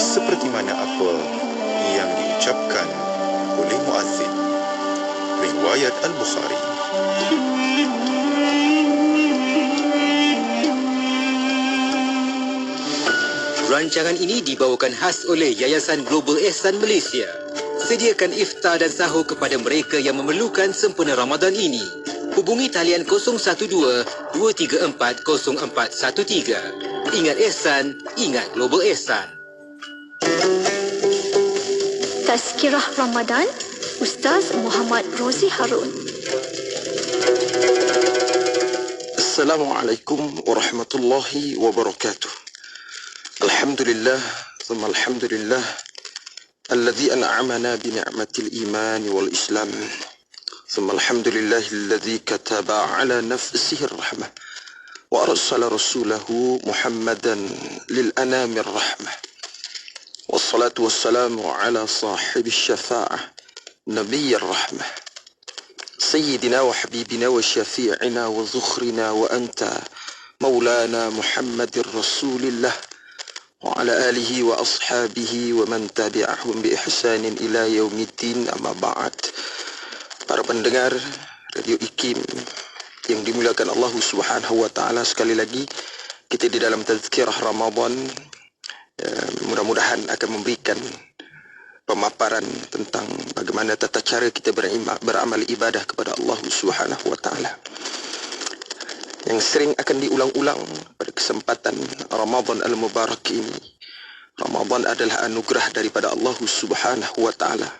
seperti mana apa yang diucapkan oleh muazzin. Riwayat Al-Bukhari. Rancangan ini dibawakan khas oleh Yayasan Global Ihsan Malaysia. Sediakan iftar dan sahur kepada mereka yang memerlukan sempena Ramadan ini. Hubungi talian 012-234-0413. Ingat Ihsan, ingat Global Ihsan. Tazkirah Ramadan, Ustaz Muhammad Rozi Harun. Assalamualaikum warahmatullahi wabarakatuh. Alhamdulillah, thumma alhamdulillah, alladhi an'amana bini'matil iman wal islam. Thumma alhamdulillah, alladhi kataba ala nafsihi rahmah wa arsala rasulahu Muhammadan lil anamir rahmah. Wassalatu wassalamu ala sahibi syafa'ah, nabiyyir rahmah. Sayyidina wa habibina wa syafi'ina wa zukhrina wa anta maulana Muhammadir Rasulillah wa ala alihi wa ashabihi wa man tabi'ahum bi ihsanin ila yaumiddin, amma ba'd. Para pendengar Radio IKIM yang dimuliakan Allah Subhanahu wa taala, sekali lagi kita di dalam tazkirah Ramadan, mudah-mudahan akan memberikan pemaparan tentang bagaimana tata cara kita beramal ibadah kepada Allah Subhanahu wa taala, yang sering akan diulang-ulang pada kesempatan Ramadan Al-Mubarak ini. Ramadan adalah anugerah daripada Allah Subhanahu wa taala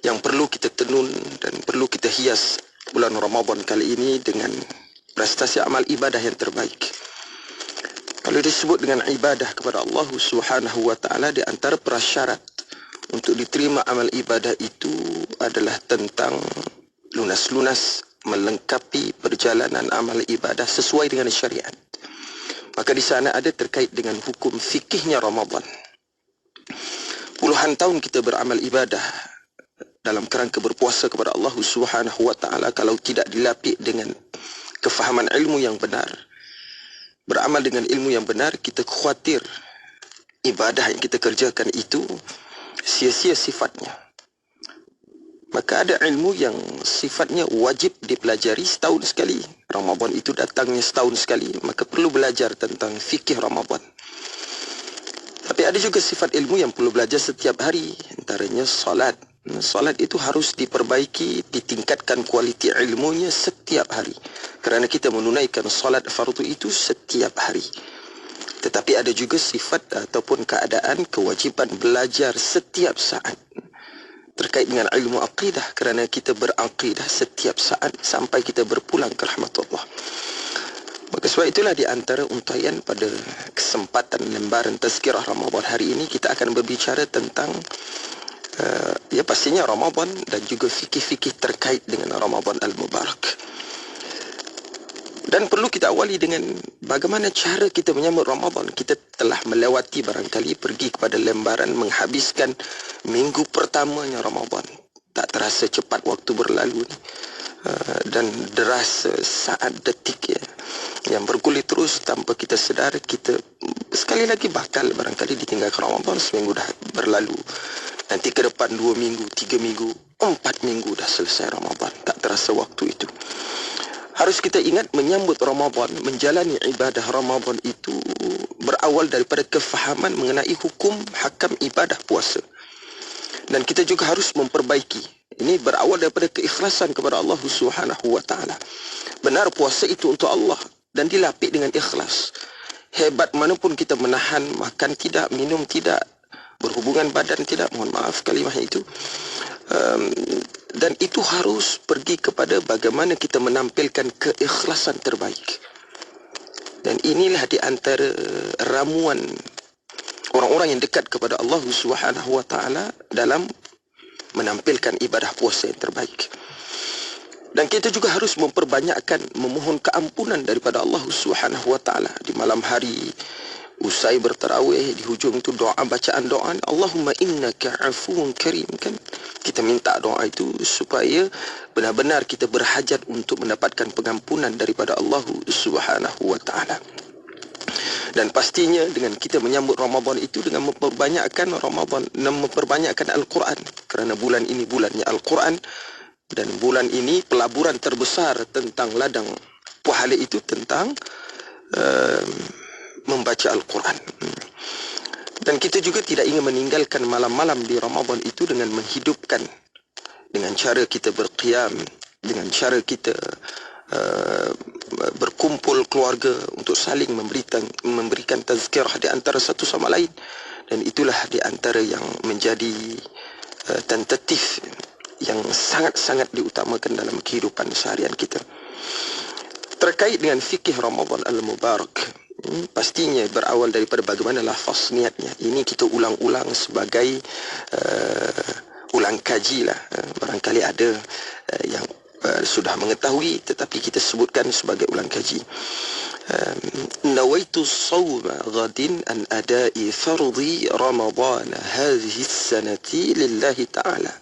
yang perlu kita tenun dan perlu kita hias bulan Ramadan kali ini dengan prestasi amal ibadah yang terbaik. Kalau disebut dengan ibadah kepada Allah Subhanahu wa taala, di antara prasyarat untuk diterima amal ibadah itu adalah tentang lunas-lunas melengkapi perjalanan amal ibadah sesuai dengan syariat. Maka di sana ada terkait dengan hukum fikihnya Ramadan. Puluhan tahun kita beramal ibadah dalam kerangka berpuasa kepada Allah Subhanahu wa taala, kalau tidak dilapik dengan kefahaman ilmu yang benar, beramal dengan ilmu yang benar, kita khawatir ibadah yang kita kerjakan itu sia-sia sifatnya. Maka ada ilmu yang sifatnya wajib dipelajari setahun sekali. Ramadan itu datangnya setahun sekali, maka perlu belajar tentang fikih Ramadan. Tapi ada juga sifat ilmu yang perlu belajar setiap hari, antaranya salat. Salat itu harus diperbaiki, ditingkatkan kualiti ilmunya setiap hari, kerana kita menunaikan salat fardu itu setiap hari. Tetapi ada juga sifat ataupun keadaan kewajiban belajar setiap saat terkait dengan ilmu aqidah, kerana kita beraqidah setiap saat sampai kita berpulang ke rahmat Allah. Maka sebab itulah di antara untaian pada kesempatan lembaran Tazkirah Ramadan hari ini, kita akan berbicara tentang ya pastinya Ramadan dan juga fikih-fikih terkait dengan Ramadan Al-Mubarak. Dan perlu kita awali dengan bagaimana cara kita menyambut Ramadan. Kita telah melewati barangkali, pergi kepada lembaran menghabiskan minggu pertamanya Ramadan. Tak terasa cepat waktu berlalu ni. Dan derasa saat detik ya, yang bergulir terus tanpa kita sedar. Kita sekali lagi bakal barangkali ditinggalkan Ramadan, seminggu dah berlalu. Nanti ke depan 2 minggu, 3 minggu, 4 minggu dah selesai Ramadan. Tak terasa waktu itu. Harus kita ingat, menyambut Ramadan, menjalani ibadah Ramadan itu berawal daripada kefahaman mengenai hukum hakam ibadah puasa. Dan kita juga harus memperbaiki. Ini berawal daripada keikhlasan kepada Allah Subhanahu wa taala. Benar puasa itu untuk Allah dan dilapik dengan ikhlas. Hebat manapun kita menahan makan tidak, minum tidak, berhubungan badan tidak, mohon maaf kalimah itu, dan itu harus pergi kepada bagaimana kita menampilkan keikhlasan terbaik. Dan inilah di antara ramuan orang-orang yang dekat kepada Allah Subhanahu wa taala dalam menampilkan ibadah puasa yang terbaik. Dan kita juga harus memperbanyakkan memohon keampunan daripada Allah Subhanahu wa taala di malam hari. Usai bertarawih, di hujung itu doa, bacaan doa, Allahumma innaka afuun karim, kan? Kita minta doa itu supaya benar-benar kita berhajat untuk mendapatkan pengampunan daripada Allah Subhanahu wa taala. Dan pastinya dengan kita menyambut Ramadan itu dengan memperbanyakkan Ramadan dan memperbanyakkan Al-Quran. Kerana bulan ini bulannya Al-Quran, dan bulan ini pelaburan terbesar tentang ladang pahala itu tentang membaca Al-Quran. Dan kita juga tidak ingin meninggalkan malam-malam di Ramadan itu dengan menghidupkan, dengan cara kita berqiyam, dengan cara kita berkumpul keluarga untuk saling memberikan tazkirah di antara satu sama lain. Dan itulah di antara yang menjadi tentatif yang sangat-sangat diutamakan dalam kehidupan seharian kita. Terkait dengan fikih Ramadan Al-Mubarak, pastinya berawal daripada bagaimana lafaz niatnya. Ini kita ulang-ulang sebagai ulang kaji lah. Barangkali ada yang sudah mengetahui, tetapi kita sebutkan sebagai ulang kaji. Nawaitu sawma ghadin an adai fardhi Ramadan hadhihi sanati lillahi ta'ala.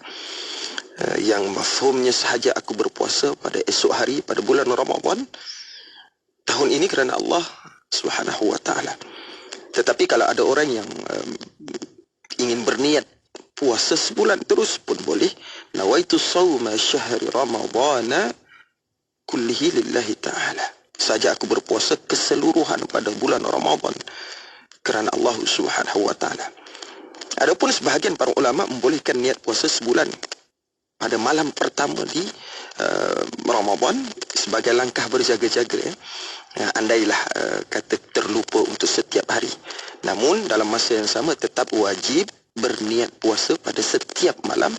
Yang mafhumnya sahaja aku berpuasa pada esok hari pada bulan Ramadan tahun ini kerana Allah Subhanahu wa ta'ala. Tetapi kalau ada orang yang ingin berniat puasa sebulan terus pun boleh. Nawaitu sawma syahri Ramadana kullihi lillahi ta'ala. Saja aku berpuasa keseluruhan pada bulan Ramadan kerana Allah Subhanahu wa ta'ala. Adapun sebahagian para ulama membolehkan niat puasa sebulan pada malam pertama di Ramadan sebagai langkah berjaga-jaga, andailah kata terlupa untuk setiap hari. Namun dalam masa yang sama tetap wajib berniat puasa pada setiap malam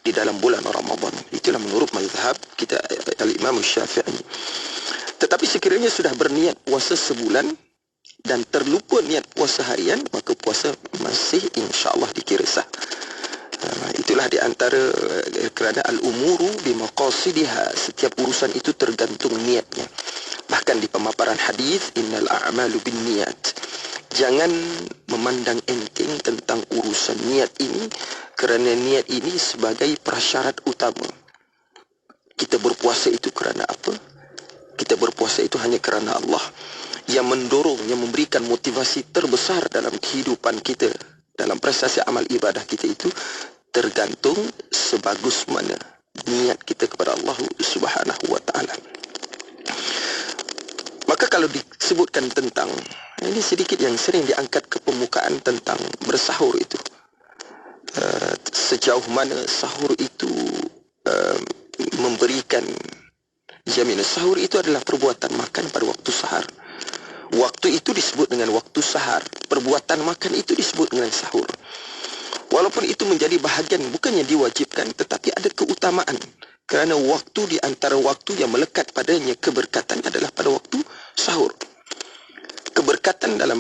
di dalam bulan Ramadan. Itulah menurut mazhab kita Al-Imam Syafi'i. Tetapi sekiranya sudah berniat puasa sebulan dan terlupa niat puasa harian, maka puasa masih insya-Allah dikira sah. Itulah di antara kerana al-umuru bimaqasidiha, setiap urusan itu tergantung niatnya. Bahkan di pemaparan hadis, innal a'malu binniyat. Jangan memandang enteng tentang urusan niat ini, kerana niat ini sebagai prasyarat utama. Kita berpuasa itu kerana apa? Kita berpuasa itu hanya kerana Allah. Yang mendorong, yang memberikan motivasi terbesar dalam kehidupan kita, dalam prestasi amal ibadah kita itu tergantung sebagus mana niat kita kepada Allah Subhanahu wa ta'ala. Maka kalau disebutkan tentang, ini sedikit yang sering diangkat ke permukaan tentang bersahur itu, sejauh mana sahur itu memberikan jaminan. Sahur itu adalah perbuatan makan pada waktu sahar. Waktu itu disebut dengan waktu sahar. Perbuatan makan itu disebut dengan sahur. Walaupun itu menjadi bahagian, bukannya diwajibkan, tetapi ada keutamaan. Kerana waktu di antara waktu yang melekat padanya keberkatan adalah pada waktu sahur. Keberkatan dalam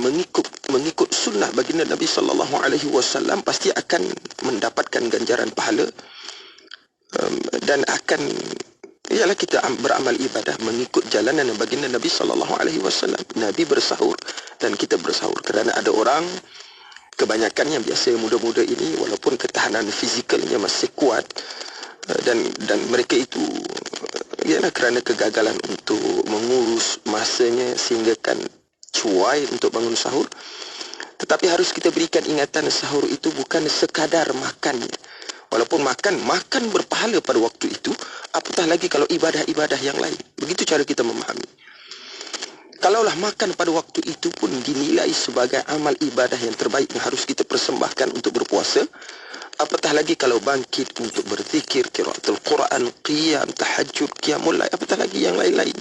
mengikut sunnah baginda Nabi sallallahu alaihi wasallam pasti akan mendapatkan ganjaran pahala, dan akan ialah kita beramal ibadah mengikut jalanan baginda Nabi sallallahu alaihi wasallam. Nabi bersahur dan kita bersahur. Kerana ada orang, kebanyakan yang biasa muda-muda ini, walaupun ketahanan fizikalnya masih kuat, dan mereka itu ialah kerana kegagalan untuk mengurus masanya sehingga kan cuai untuk bangun sahur. Tetapi harus kita berikan ingatan, sahur itu bukan sekadar makan. Walaupun makan berpahala pada waktu itu, apatah lagi kalau ibadah-ibadah yang lain. Begitu cara kita memahami. Kalaulah makan pada waktu itu pun dinilai sebagai amal ibadah yang terbaik yang harus kita persembahkan untuk berpuasa, apatah lagi kalau bangkit untuk berzikir, qiraatul Quran, qiyam, tahajud, qiyamul lail, apatah lagi yang lain-lain.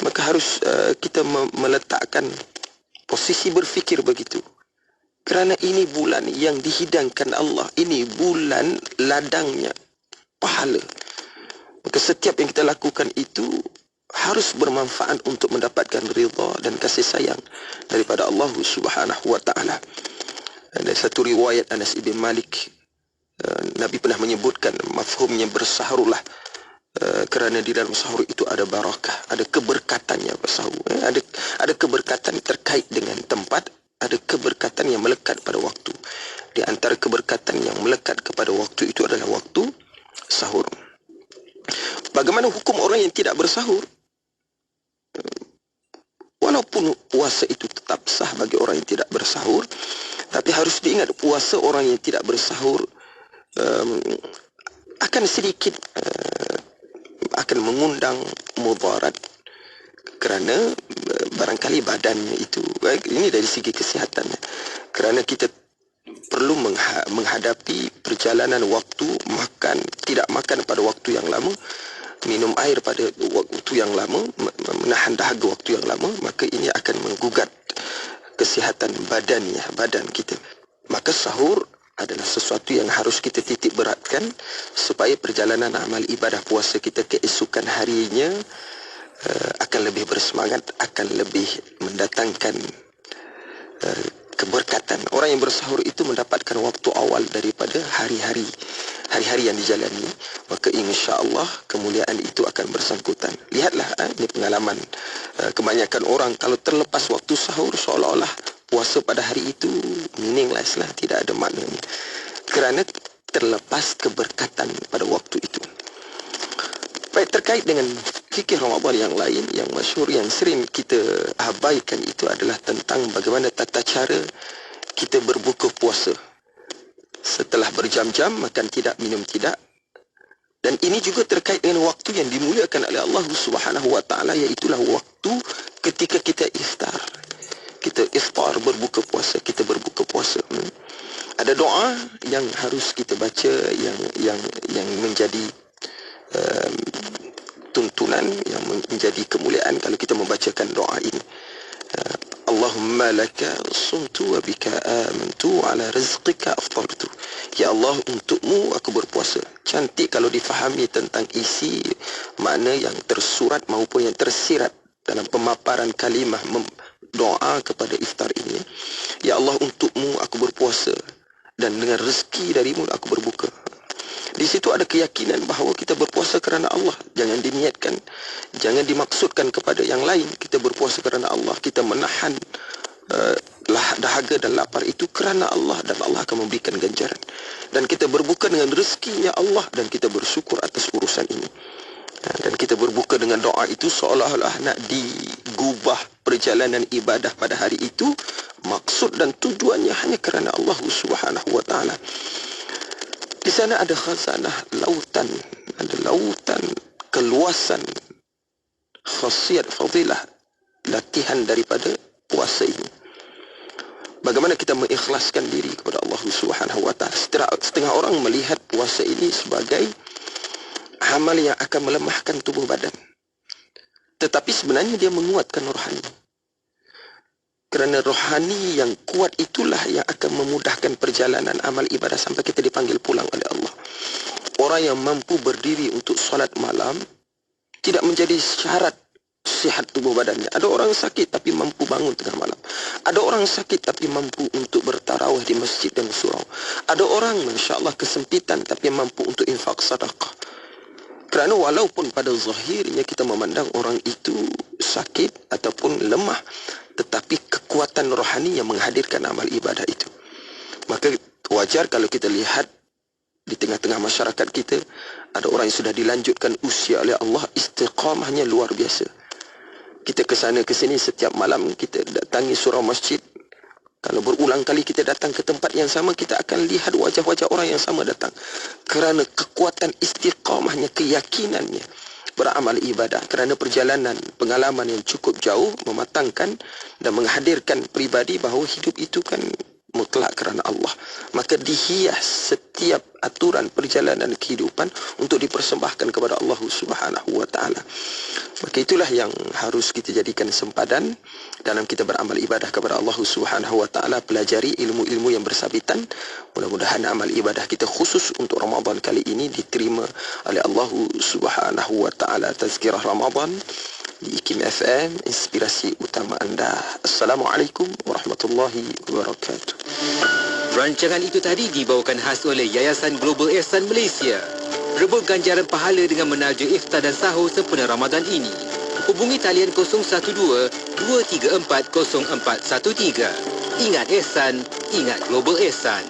Maka harus kita meletakkan posisi berfikir begitu. Kerana ini bulan yang dihidangkan Allah, ini bulan ladangnya pahala. Maka setiap yang kita lakukan itu harus bermanfaat untuk mendapatkan ridha dan kasih sayang daripada Allah Subhanahu wa ta'ala. Ada satu riwayat Anas ibn Malik, Nabi pernah menyebutkan mafhumnya bersahurlah, kerana di dalam sahur itu ada barakah, ada keberkatannya bersahur. Ada keberkatan terkait dengan tempat, ada keberkatan yang melekat pada waktu. Di antara keberkatan yang melekat kepada waktu itu adalah waktu sahur. Bagaimana hukum orang yang tidak bersahur? walaupun puasa itu tetap sah bagi orang yang tidak bersahur, tapi harus diingat puasa orang yang tidak bersahur akan sedikit akan mengundang mudarat, kerana barangkali badannya itu, ini dari segi kesehatannya, kerana kita perlu menghadapi perjalanan waktu, tidak makan pada waktu yang lama, minum air pada waktu yang lama, menahan dahaga waktu yang lama, maka ini akan menggugat kesihatan badan kita. Maka sahur adalah sesuatu yang harus kita titik beratkan supaya perjalanan amal ibadah puasa kita keesokan harinya akan lebih bersemangat, akan lebih mendatangkan keberkatan. Orang yang bersahur itu mendapatkan waktu awal daripada hari-hari yang dijalani, maka insya-Allah kemuliaan itu akan bersangkutan. Lihatlah ini pengalaman kebanyakan orang, kalau terlepas waktu sahur seolah-olah puasa pada hari itu meaningless lah, tidak ada maknanya, kerana terlepas keberkatan pada waktu itu. Baik, terkait dengan fikih Ramadan yang lain yang masyhur yang sering kita abaikan itu adalah tentang bagaimana tata cara kita berbuka puasa. Setelah berjam-jam makan tidak, minum tidak. Dan ini juga terkait dengan waktu yang dimuliakan oleh Allah Subhanahu wa taala, iaitulah waktu ketika kita iftar. Kita iftar, berbuka puasa, kita berbuka puasa. Ada doa yang harus kita baca yang menjadi tuntunan, yang menjadi kemuliaan kalau kita membacakan doa ini. Allahumma laka sumtu wa bika amantu wa ala rizqika aftartu. Ya Allah, untukmu aku berpuasa. Cantik kalau difahami tentang isi makna yang tersurat maupun yang tersirat dalam pemaparan kalimah doa kepada iftar ini. Ya Allah, untukmu aku berpuasa dan dengan rezeki darimu aku berbuka. Di situ ada keyakinan bahawa kita berpuasa kerana Allah. Jangan diniatkan, jangan dimaksudkan kepada yang lain. Kita berpuasa kerana Allah. Kita menahan dahaga dan lapar itu kerana Allah, dan Allah akan memberikan ganjaran. Dan kita berbuka dengan rezekinya Allah, dan kita bersyukur atas urusan ini. Dan kita berbuka dengan doa itu seolah-olah nak digubah perjalanan ibadah pada hari itu. Maksud dan tujuannya hanya kerana Allah Subhanahu wa taala. Di sana ada khazanah lautan, ada lautan keluasan, khasiat, fadilah, latihan daripada puasa ini. Bagaimana kita mengikhlaskan diri kepada Allah Subhanahu wa taala. Setengah orang melihat puasa ini sebagai amal yang akan melemahkan tubuh badan. Tetapi sebenarnya dia menguatkan rohani. Kerana rohani yang kuat itulah yang akan memudahkan perjalanan amal ibadah sampai kita dipanggil pulang oleh Allah. Orang yang mampu berdiri untuk solat malam tidak menjadi syarat sihat tubuh badannya. Ada orang sakit tapi mampu bangun tengah malam. Ada orang sakit tapi mampu untuk bertarawih di masjid dan surau. Ada orang masya-Allah kesempitan tapi mampu untuk infak sedekah. Kerana walaupun pada zahirnya kita memandang orang itu sakit ataupun lemah, tetapi kekuatan rohani yang menghadirkan amal ibadah itu. Maka wajar kalau kita lihat di tengah-tengah masyarakat kita, ada orang yang sudah dilanjutkan usia oleh Allah, istiqamahnya luar biasa. Kita ke sana ke sini setiap malam, kita datangi surau masjid. Kalau berulang kali kita datang ke tempat yang sama, kita akan lihat wajah-wajah orang yang sama datang. Kerana kekuatan istiqamahnya, keyakinannya beramal ibadah. Kerana perjalanan, pengalaman yang cukup jauh, mematangkan dan menghadirkan pribadi bahawa hidup itu kan mutlak kerana Allah. Maka dihias setiap aturan perjalanan kehidupan untuk dipersembahkan kepada Allah Subhanahu wa taala. Maka itulah yang harus kita jadikan sempadan dalam kita beramal ibadah kepada Allah Subhanahu wa taala. Pelajari ilmu-ilmu yang bersabitan. Mudah-mudahan amal ibadah kita khusus untuk Ramadan kali ini diterima oleh Allah Subhanahu wa taala. Tazkirah Ramadan di IKIM FM, inspirasi utama anda. Assalamualaikum warahmatullahi wabarakatuh. Rancangan itu tadi dibawakan khas oleh Yayasan Global Ihsan Malaysia. Rebut ganjaran pahala dengan menaja iftar dan sahur sempena Ramadan ini. Hubungi talian 012-234-0413. Ingat Ihsan, ingat Global Ihsan.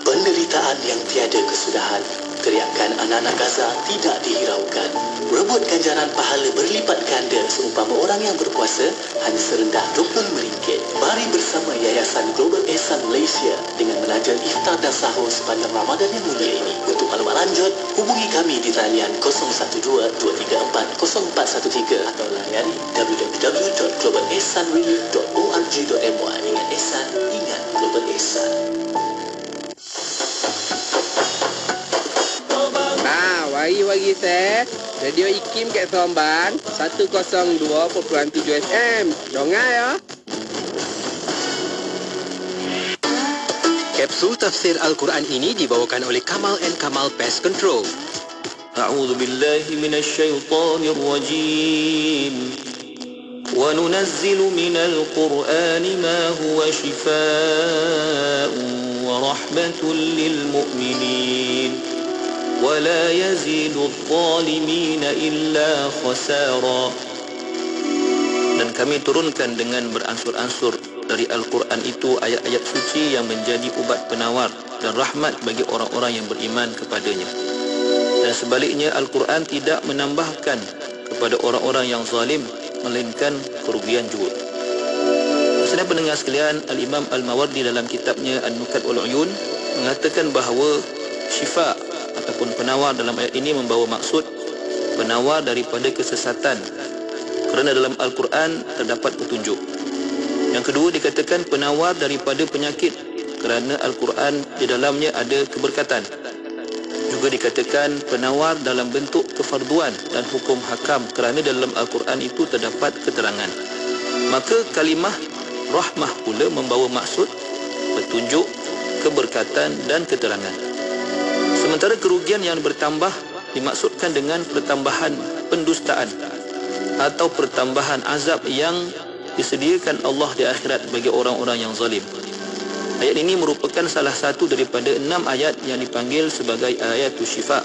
Penderitaan yang tiada kesudahan teriakan anak-anak Gaza tidak dihiraukan. Rebut ganjaran pahala berlipat ganda seumpama orang yang berpuasa hanya serendah RM25. Mari bersama Yayasan Global Ihsan Malaysia dengan menaja iftar dan sahur sepanjang Ramadan yang mulia ini. Untuk maklumat lanjut, hubungi kami di talian 012-234-0413 atau layari www.globalihsanrelief.org.my. Ingat Ihsan, ingat Global Ihsan. Wari saya Radio IKIM kat Seremban 102.7 FM. Dongai ya. Kapsul tafsir Al-Quran ini dibawakan oleh Kamal & Kamal Pest Control. A'udzu billahi minasy syaithanir rajim. Wa nunazzilu minal Qur'ani ma huwa shifaa'un wa rahmatun lil mu'minin. وَلَا يَزِيدُ الظَّالِمِينَ إِلَّا خَسَارًا. Dan kami turunkan dengan beransur-ansur dari Al-Quran itu ayat-ayat suci yang menjadi ubat penawar dan rahmat bagi orang-orang yang beriman kepadanya. Dan sebaliknya Al-Quran tidak menambahkan kepada orang-orang yang zalim melainkan kerugian juga. Saudara pendengar sekalian, Al-Imam Al-Mawardi dalam kitabnya An-Nukat wal Uyun mengatakan bahawa syifa ataupun penawar dalam ayat ini membawa maksud penawar daripada kesesatan, kerana dalam Al-Quran terdapat petunjuk. Yang kedua dikatakan penawar daripada penyakit, kerana Al-Quran di dalamnya ada keberkatan. Juga dikatakan penawar dalam bentuk kefarduan dan hukum hakam, kerana dalam Al-Quran itu terdapat keterangan. Maka kalimah rahmah pula membawa maksud petunjuk, keberkatan dan keterangan. Sementara kerugian yang bertambah dimaksudkan dengan pertambahan pendustaan atau pertambahan azab yang disediakan Allah di akhirat bagi orang-orang yang zalim. Ayat ini merupakan salah satu daripada 6 ayat yang dipanggil sebagai ayatul syifa.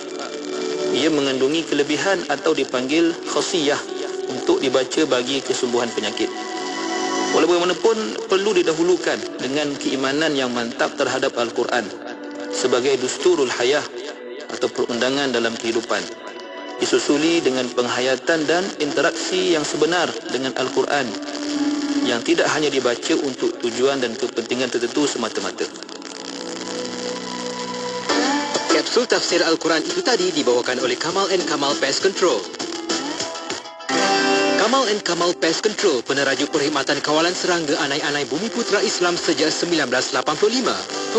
Ia mengandungi kelebihan atau dipanggil khasiyah untuk dibaca bagi kesembuhan penyakit. Walau bagaimanapun perlu didahulukan dengan keimanan yang mantap terhadap Al-Quran sebagai dusturul hayah atau perundangan dalam kehidupan, disusuli dengan penghayatan dan interaksi yang sebenar dengan Al-Quran yang tidak hanya dibaca untuk tujuan dan kepentingan tertentu semata-mata. Kapsul tafsir Al-Quran itu tadi dibawakan oleh Kamal & Kamal Pest Control. Kamal & Kamal Pest Control, penerajuk perkhidmatan kawalan serangga anai-anai Bumi Putera Islam sejak 1985,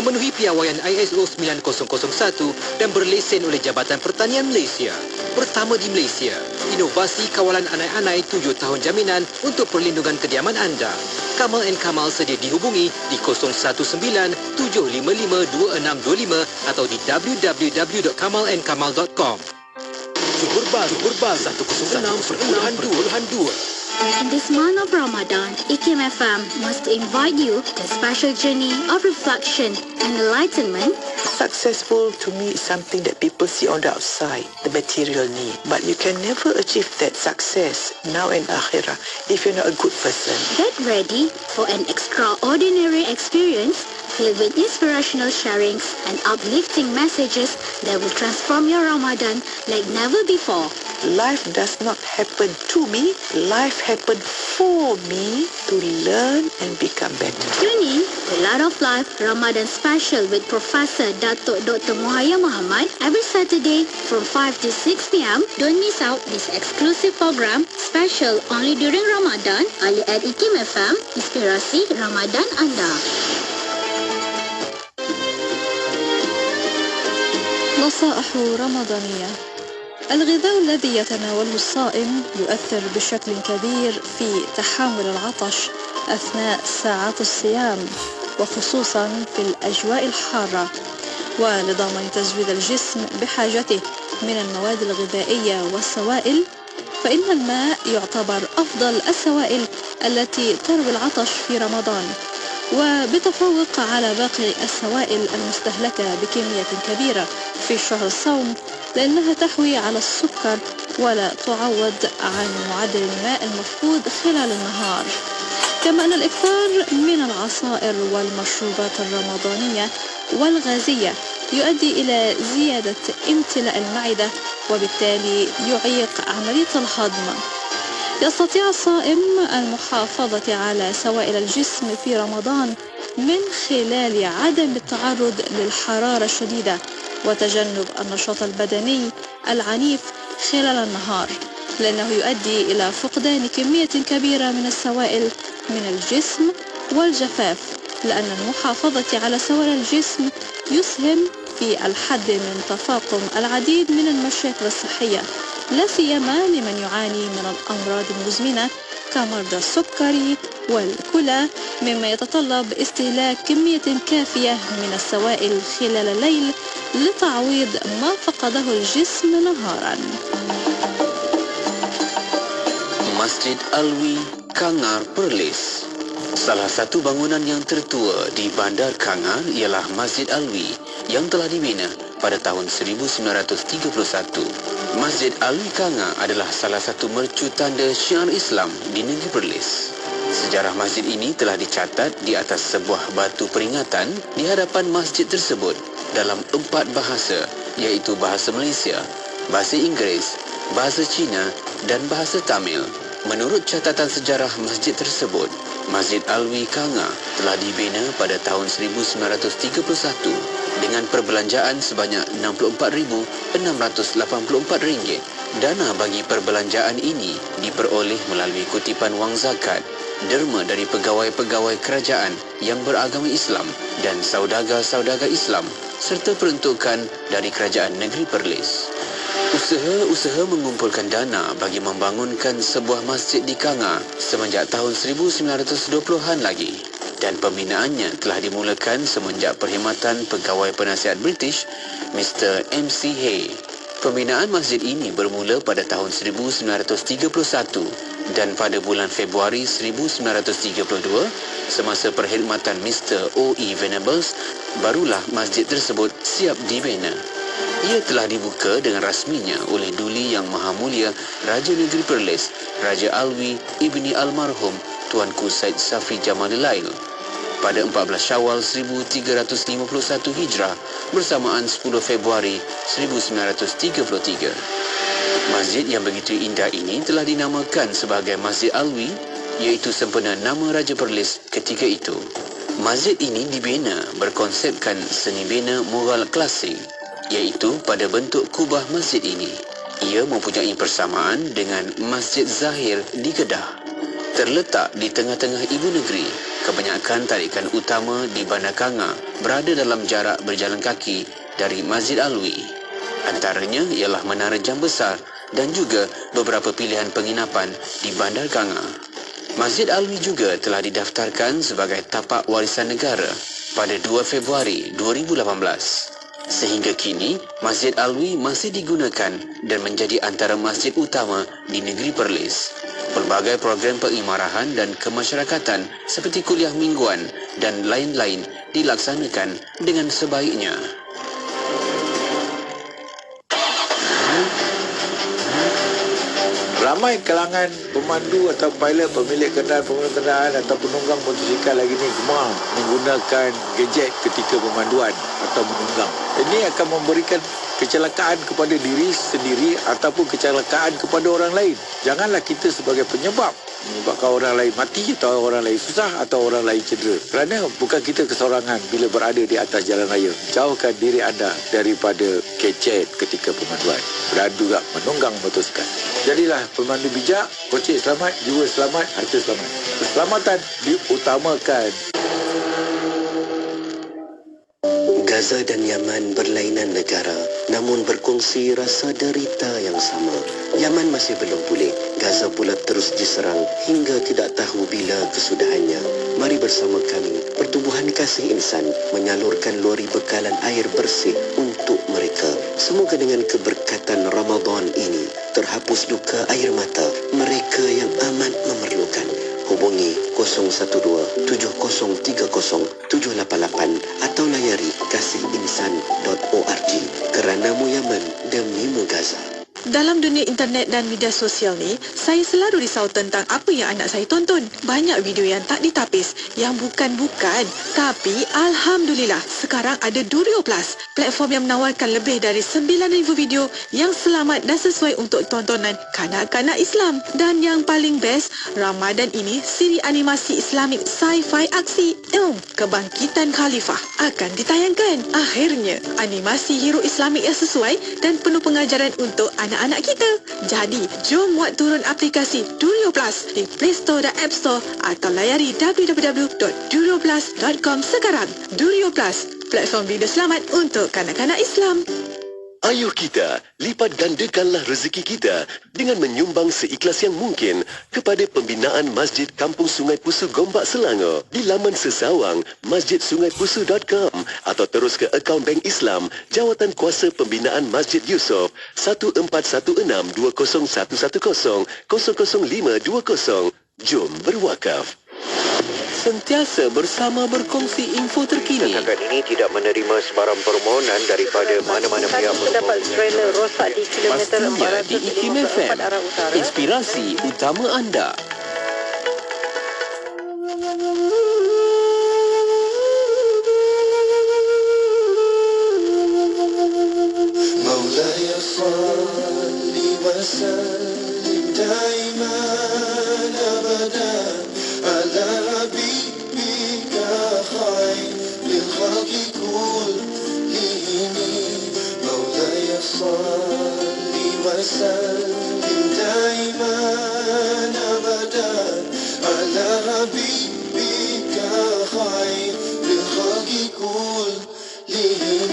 memenuhi piawaian ISO 9001 dan berlesen oleh Jabatan Pertanian Malaysia. Pertama di Malaysia, inovasi kawalan anai-anai 7 tahun jaminan untuk perlindungan kediaman anda. Kamal & Kamal sedia dihubungi di 019-755-2625 atau di www.kamalandkamal.com. Zuhur Baz 106.2. In this month of Ramadan, IKIM FM must invite you to a special journey of reflection and enlightenment. Successful to me is something that people see on the outside, the material need. But you can never achieve that success now and akhirah if you're not a good person. Get ready for an extraordinary experience filled with inspirational sharings and uplifting messages that will transform your Ramadan like never before. Life does not happen to me. Life happened for me to learn and become better. Tune in to Light of Life Ramadan Special with Professor Datuk Dr. Muhayya Muhammad every Saturday from 5 to 6 p.m. Don't miss out this exclusive program, special only during Ramadan, only at IKIM FM, Inspirasi Ramadan Anda. نصائح رمضانية. الغذاء الذي يتناوله الصائم يؤثر بشكل كبير في تحمل العطش أثناء ساعات الصيام، وخصوصا في الأجواء الحارة. ولضمان تزويد الجسم بحاجته من المواد الغذائية والسوائل، فإن الماء يعتبر أفضل السوائل التي تروي العطش في رمضان، وبتفوق على باقي السوائل المستهلكة بكمية كبيرة في شهر الصوم، لأنها تحوي على السكر ولا تعوض عن معدل الماء المفقود خلال النهار. كما أن الإكثار من العصائر والمشروبات الرمضانية والغازية يؤدي إلى زيادة امتلاء المعدة وبالتالي يعيق عملية الهضم. يستطيع الصائم المحافظة على سوائل الجسم في رمضان من خلال عدم التعرض للحرارة الشديدة وتجنب النشاط البدني العنيف خلال النهار، لأنه يؤدي إلى فقدان كمية كبيرة من السوائل من الجسم والجفاف، لأن المحافظة على سوائل الجسم يسهم في الحد من تفاقم العديد من المشاكل الصحية، لا سيما لمن يعاني من الأمراض المزمنة كمرضى السكري والكلى، مما يتطلب استهلاك كمية كافية من السوائل خلال الليل لتعويض ما فقده الجسم نهارا. Masjid Alwi, Kangar, Perlis. Salah satu bangunan yang tertua di Bandar Kangar ialah Masjid Alwi yang telah dibina pada tahun 1931. Masjid Alwi Kangar adalah salah satu mercu tanda syiar Islam di negeri Perlis. Sejarah masjid ini telah dicatat di atas sebuah batu peringatan di hadapan masjid tersebut dalam 4 bahasa, iaitu bahasa Malaysia, bahasa Inggeris, bahasa Cina dan bahasa Tamil. Menurut catatan sejarah masjid tersebut, Masjid Alwi Kangar telah dibina pada tahun 1931 dengan perbelanjaan sebanyak RM64,684. Dana bagi perbelanjaan ini diperoleh melalui kutipan wang zakat, derma dari pegawai-pegawai kerajaan yang beragama Islam dan saudagar-saudagar Islam serta peruntukan dari kerajaan negeri Perlis. Usaha-usaha mengumpulkan dana bagi membangunkan sebuah masjid di Kangar semenjak tahun 1920-an lagi, dan pembinaannya telah dimulakan semenjak perkhidmatan pegawai penasihat British Mr. MC Hay. Pembinaan masjid ini bermula pada tahun 1931 dan pada bulan Februari 1932 semasa perkhidmatan Mr. O.E. Venables barulah masjid tersebut siap dibina. Ia telah dibuka dengan rasminya oleh Duli Yang Maha Mulia Raja Negeri Perlis, Raja Alwi Ibni Almarhum Tuanku Said Safi Jamalilail pada 14 Syawal 1351 Hijrah bersamaan 10 Februari 1933. Masjid yang begitu indah ini telah dinamakan sebagai Masjid Alwi, iaitu sempena nama Raja Perlis ketika itu. Masjid ini dibina berkonsepkan seni bina Mughal klasik, iaitu pada bentuk kubah masjid ini. Ia mempunyai persamaan dengan Masjid Zahir di Kedah. Terletak di tengah-tengah ibu negeri, kebanyakan tarikan utama di Bandar Kangar berada dalam jarak berjalan kaki dari Masjid Alwi. Antaranya ialah Menara Jam Besar dan juga beberapa pilihan penginapan di Bandar Kangar. Masjid Alwi juga telah didaftarkan sebagai tapak warisan negara pada 2 Februari 2018. Sehingga kini, Masjid Alwi masih digunakan dan menjadi antara masjid utama di negeri Perlis. Pelbagai program pengimarahan dan kemasyarakatan seperti kuliah mingguan dan lain-lain dilaksanakan dengan sebaiknya. Ramai kalangan pemandu atau pilot, pemilik kenderaan atau penunggang motosikal lagi ni gemar menggunakan gadget ketika pemanduan atau menunggang. Ini akan memberikan kecelakaan kepada diri sendiri ataupun kecelakaan kepada orang lain. Janganlah kita sebagai penyebab menyebabkan orang lain mati atau orang lain susah atau orang lain cedera. Kerana bukan kita kesorangan bila berada di atas jalan raya. Jauhkan diri anda daripada gadget ketika pemanduan dan juga menunggang motosikal. Jadilah pemandu bijak, kocik selamat, jiwa selamat, harta selamat. Keselamatan diutamakan. Gaza dan Yaman berlainan negara, namun berkongsi rasa derita yang sama. Yaman masih belum pulih, Gaza pula terus diserang hingga tidak tahu bila kesudahannya. Mari bersama kami, Pertubuhan Kasih Insan, menyalurkan lori bekalan air bersih untuk mereka. Semoga dengan keberkatan Ramadan ini, terhapus duka air mata mereka yang amat memerlukan. Hubungi 012-7030-788 atau layari kasihinsan.org. Keranamu Yaman, demimu Gaza. Dalam dunia internet dan media sosial ni, saya selalu risau tentang apa yang anak saya tonton. Banyak video yang tak ditapis, yang bukan-bukan. Tapi Alhamdulillah, sekarang ada Durio Plus. platform yang menawarkan lebih dari 9,000 video yang selamat dan sesuai untuk tontonan kanak-kanak Islam. Dan yang paling best, Ramadan ini siri animasi Islamik sci-fi aksi Kebangkitan Khalifah akan ditayangkan. Akhirnya, animasi hero Islamik yang sesuai dan penuh pengajaran untuk anak-anak kita. Jadi, jom muat turun aplikasi Durio Plus di Play Store dan App Store atau layari www.durioplus.com sekarang. Durio Plus, platform video selamat untuk kanak-kanak Islam. Ayuh kita, lipat gandakanlah rezeki kita dengan menyumbang seikhlas yang mungkin kepada pembinaan Masjid Kampung Sungai Pusu Gombak Selangor di laman sesawang masjidsungaipusu.com atau terus ke akaun Bank Islam Jawatan Kuasa Pembinaan Masjid Yusof 14162011000520. Jom berwakaf. Sentiasa bersama berkongsi info terkini. Setakat ini tidak menerima sebarang permohonan daripada mana-mana pihak terdapat trailer rosak di kilometer Pastinya di IKIM FM, inspirasi utama anda. Maulaya salli wa sallim daiman abadan ala habibika khairil khalqi kullihim. Maulaya salli wa sallim daiman abadan ala habibika khairil khalqi kullihim.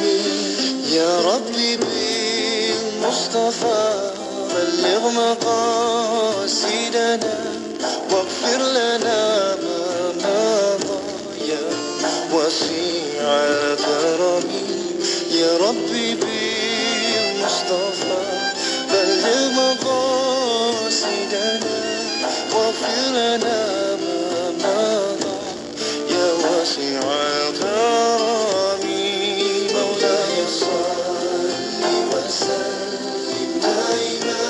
Ya Rabbi bil Mustafa بلغ مقاصدنا واغفر لنا ما مضى يا وسيع الكرم يا ربي بالمصطفى بلغ مقاصدنا واغفر لنا ما مضى يا وسيع الكرم مولاي صل وسلم دائما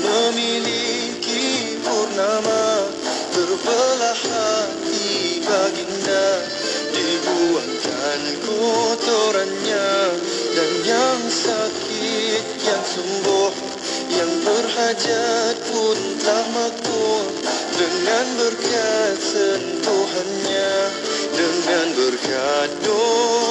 memiliki purnama terbelah hati baginda, dibuangkan kotorannya, dan yang sakit yang sembuh, yang berhajat pun telah makbul dengan berkat sentuhannya, dengan berkat doa